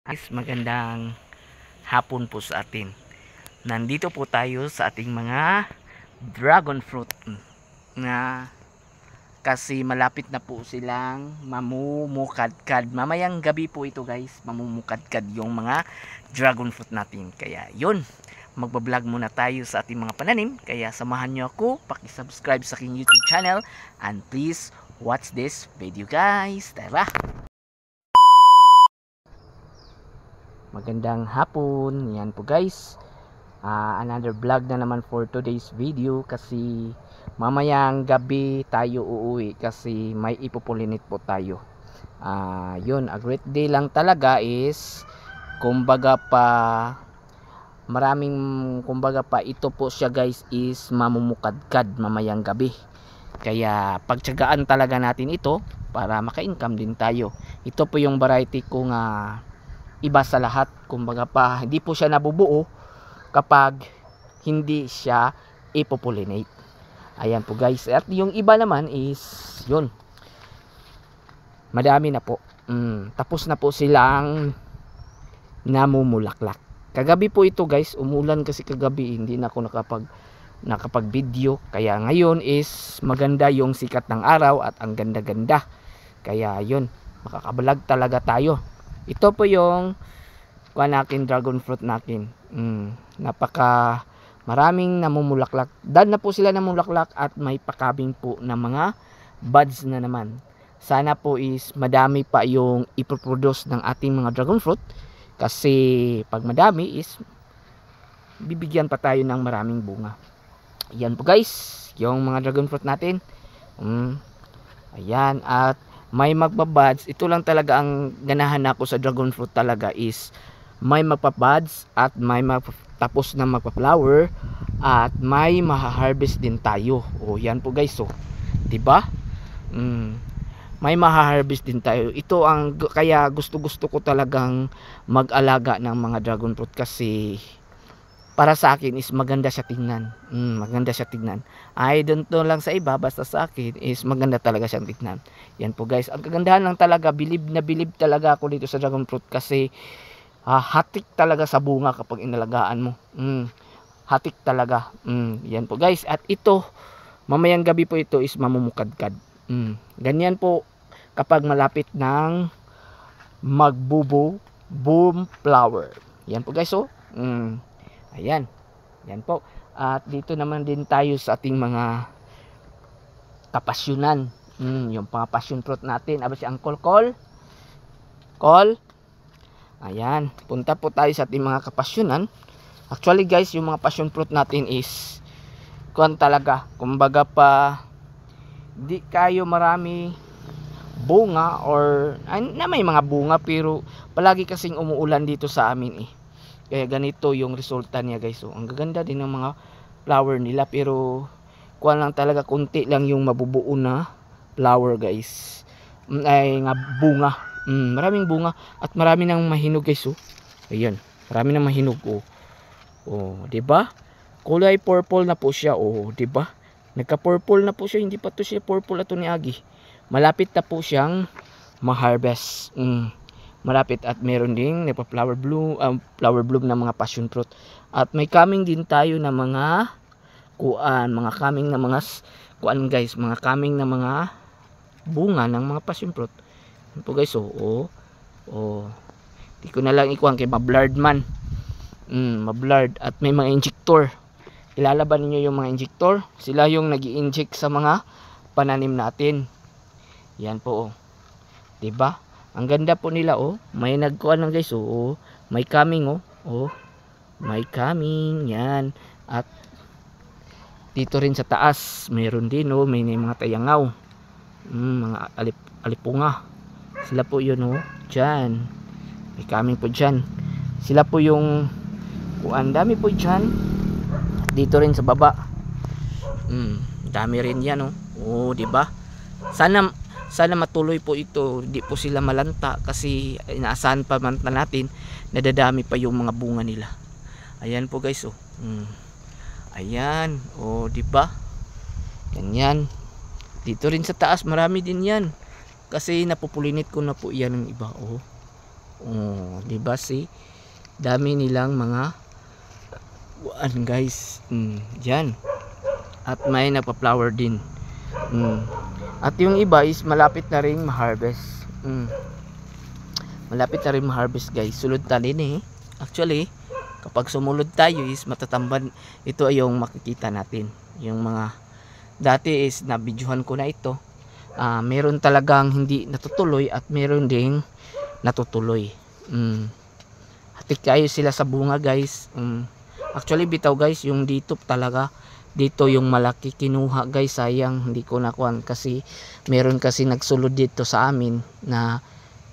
Guys, magandang hapon po sa atin. Nandito po tayo sa ating mga dragon fruit na kasi malapit na po silang mamumukadkad. Mamayang gabi po ito guys, mamumukadkad yung mga dragon fruit natin. Kaya yun, magbablog muna tayo sa ating mga pananim. Kaya samahan nyo ako, paki-subscribe sa aking YouTube channel and please watch this video guys. Tara! Magandang hapon, yan po guys. Another vlog na naman for today's video kasi mamayang gabi tayo uuwi kasi may ipupulinit po tayo. Yun, a great day lang talaga is kumbaga pa ito po siya guys is mamumukadkad mamayang gabi. Kaya pagtiyagaan talaga natin ito para maka-income din tayo. Ito po yung variety ko nga iba sa lahat, kumbaga pa hindi po siya nabubuo kapag hindi siya ipopollinate. Ayan po guys, at yung iba naman is yun, madami na po, tapos na po silang namumulaklak. Kagabi po ito guys, umulan kasi kagabi, hindi na ako nakapag video, kaya ngayon is maganda yung sikat ng araw at ang ganda-ganda, kaya yun, makakabalag talaga tayo. Ito po yung natin, dragon fruit natin. Napaka maraming namumulaklak. Dan na po sila namumulaklak at may pakabing po na mga buds na naman. Sana po is madami pa yung ipoproduce ng ating mga dragon fruit. Kasi pag madami is bibigyan pa tayo ng maraming bunga. Ayan po guys, yung mga dragon fruit natin. Ayan, at may magbabuds. Ito lang talaga ang ganahan ako sa dragon fruit talaga is may magpabuds at may tapos na magpa-flower at may maha-harvest din tayo. Yan po guys, diba? May maha-harvest din tayo. Ito ang kaya gusto ko talagang mag-alaga ng mga dragon fruit kasi para sa akin is maganda siya tingnan. Maganda siya tingnan. I don't know lang sa iba, basta sa akin is maganda talaga siyang tingnan. Yan po guys. Ang kagandahan lang talaga, bilib talaga ako dito sa dragon fruit kasi hatik talaga sa bunga kapag inalagaan mo. Hatik talaga. Yan po guys. At ito, mamayang gabi po ito is mamumukadkad. Ganyan po kapag malapit ng magbubo boom flower. Yan po guys, ayan, yan po. At dito naman din tayo sa ating mga kapasyunan. Yung mga passion fruit natin. Aba si Uncle Col. Ayan, punta po tayo sa ating mga kapasyunan. Actually guys, yung mga passion fruit natin is talaga, kumbaga pa di kayo marami bunga or na may mga bunga pero palagi kasing umuulan dito sa amin Kaya ganito yung resulta niya guys. Ang gaganda din ng mga flower nila pero kuha lang talaga, kunti lang yung mabubuo na flower guys. Ay nga bunga. Maraming bunga at marami nang mahinog guys. Ayan, marami nang mahinog di ba? Kulay purple na po siya di ba? Nagka-purple na po siya, hindi pa to siya purple ato ni Agi. Malapit na po siyang ma-harvest. Malapit at meron ding flower bloom ng mga passion fruit at may coming din tayo na mga coming na mga guys, mga coming na mga bunga ng mga passion fruit. Ito guys, di ko na lang ikuhan kay mablard man. Mablard at may mga injector. Ilalaban niyo yung mga injector, sila yung nag-i-inject sa mga pananim natin. Yan po diba? Ang ganda po nila may nagkuhan lang guys may coming may coming yan. At dito rin sa taas mayroon din may mga tayangaw, mga alipunga, sila po yun dyan, may coming po dyan, sila po yung dami po dyan. Dito rin sa baba dami rin yan diba? Sana matuloy po ito, hindi po sila malanta kasi inaasahan pa man natin na dadami pa yung mga bunga nila. Ayan po guys ayan diba? Ganyan. Dito rin sa taas marami din yan kasi napupulinit ko na po yan ng iba Oh, di ba si dami nilang mga buwan guys. Diyan. At may nagpa-flower din. At yung iba is malapit na ring ma-harvest. Malapit na rin ma-harvest guys. Sulod tali eh. Actually, kapag sumulod tayo is matatamban. Ito ay yung makikita natin. Yung mga dati is nabidyohan ko na ito. Meron talagang hindi natutuloy at meron ding natutuloy. Hatik kayo sila sa bunga guys. Actually bitaw guys, yung dito talaga, dito yung malaki kinuha guys, sayang hindi ko nakuha kasi meron kasi nagsulod dito sa amin na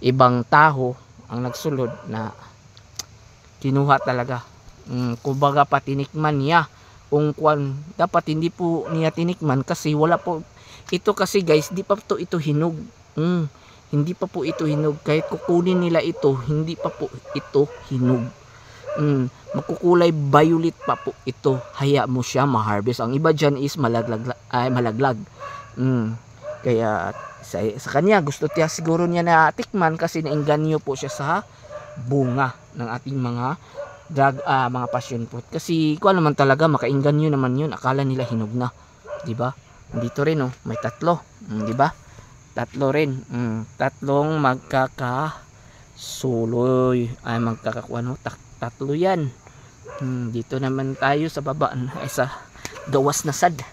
ibang taho ang nagsulod na kinuha talaga. Kumbaga pa tinikman niya kung kuan, dapat hindi po niya tinikman kasi wala po ito kasi guys, di pa to ito hinog. Hindi pa po ito hinog, kahit kukunin nila ito hindi pa po ito hinog. Makukulay violet pa po ito, haya mo siya ma-harvest. Ang iba dyan is malaglag. Kaya sa kanya gusto niya siguro niya na tikman kasi nainganyo po siya sa bunga ng ating mga mga passion fruit. Kasi kuan naman talaga makainganyo naman yun, akala nila hinog na, di ba? Dito rin oh, may tatlo, di ba? Tatlo rin, tatlong magkakasuloy, ay magkakakuha no, tatlo yan. Dito naman tayo sa baba ay sa gawas na sad.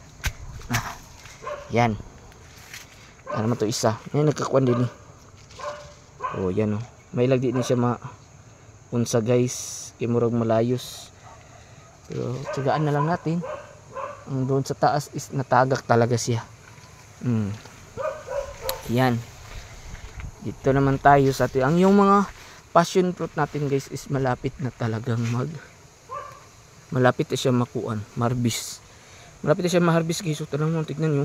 Yan. Ano naman to isa? Yan nagkakuan din eh. Oh, yan oh. May lagdi din siya unsa guys. Kimurag malayos. Pero tigaan na lang natin. Ang doon sa taas is natagak talaga siya. Yan. Dito naman tayo sa atin. Ang yung mga passion fruit natin guys is malapit na talagang malapit na siya makuan, marbis. Malapit na siya ma-harvest guys. So tanong mo, tignan nyo.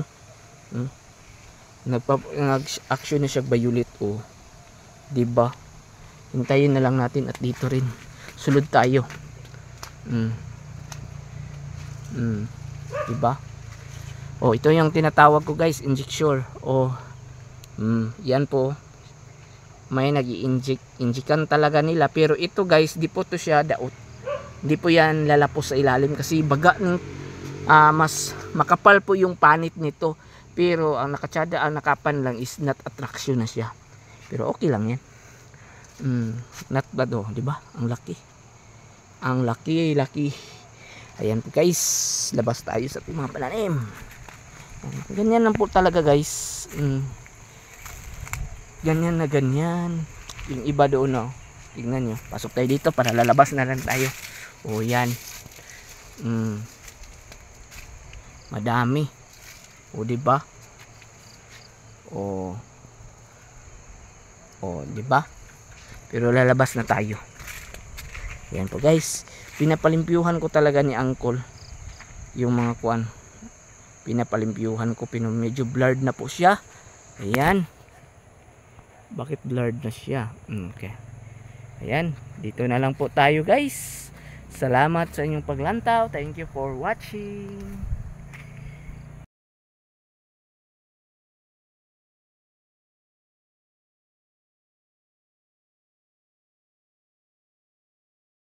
Nag-action na siya violet oh. Diba? Hintayin na lang natin at dito rin. Sulod tayo. Diba? Oh, ito yung tinatawag ko guys, injection. Oh. Yan po. May nag-i-injikan talaga nila, pero ito guys, di po to siya daot. Di po yan lalapos sa ilalim kasi baga ng mas makapal po yung panit nito. Pero ang nakatsada, ang nakapan lang is not attraction na siya. Pero okay lang yan. Not bad oh, di ba? Ang laki. Ang laki. Ayan po guys, labas tayo sa ating mga pananim. Ganyan lang po talaga guys. Ganyan na ganyan. Yung iba doon oh. Tingnan nyo. Pasok tayo dito para lalabas na lang tayo. O yan. Madami. O diba? O diba? Pero lalabas na tayo. Yan po guys. Pinapalimpyuhan ko talaga ni Uncle yung mga kuan. Pinapalimpyuhan ko. Medyo blurred na po siya. Ayan. Bakit blurred na siya? Okay. Ayan. Dito na lang po tayo guys. Salamat sa inyong paglantaw. Thank you for watching.